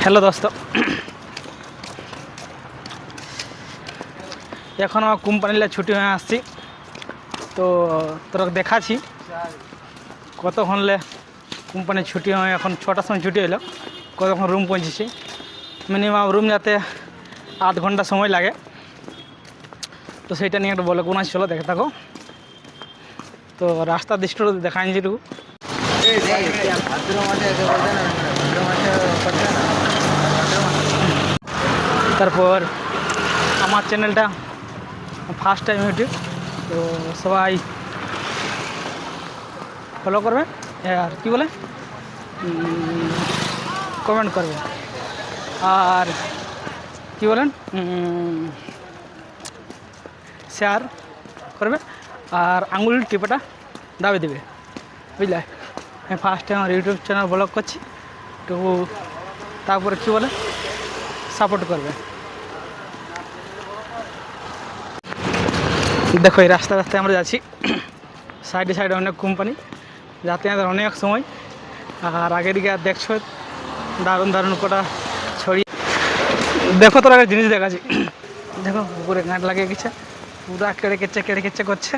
Hello দোস্ত, এখন আমার কোম্পানিতে ছুটি হয়ে আসছি। তো তোরা দেখাচ্ছি কতক্ষণলে কোম্পানি ছুটি হয়। এখন 6টার সময় ছুটি হলো, কতক্ষণ রুম পৌঁছেছি। মিনিমাম রুম যাতে 8 ঘন্টা সময় লাগে। তো সেইটা নিয়ে একটা বলে কোন ছিল, দেখে থাকো। তো রাস্তার দৃশ্যটা দেখাই যেটুকু। তারপর আমার চ্যানেলটা ফার্স্ট টাইম ইউটিউব, তো সবাই ফলো করবে আর কি বলে কমেন্ট করবে আর কি বলেন শেয়ার করবে আর আঙুল টিপাটা দাবি দেবে, বুঝলে। আমি ফার্স্ট টাইম আমার ইউটিউব চ্যানেল ব্লগ করছি, তো তারপরে কী বলে সাপোর্ট করবে। দেখো এই রাস্তায় রাস্তায় আমরা যাচ্ছি, সাইডে সাইডে অনেক কোম্পানি, যাতায়াতের অনেক সময়। আর আগের দিকে আর দেখছো দারুণ দারুণ কটা ছড়িয়ে। দেখো তোর একটা জিনিস দেখাচ্ছি, দেখো উপরে গাঁট লাগিয়ে গেছে, পুরা কেড়ে কেচ্ছে করছে।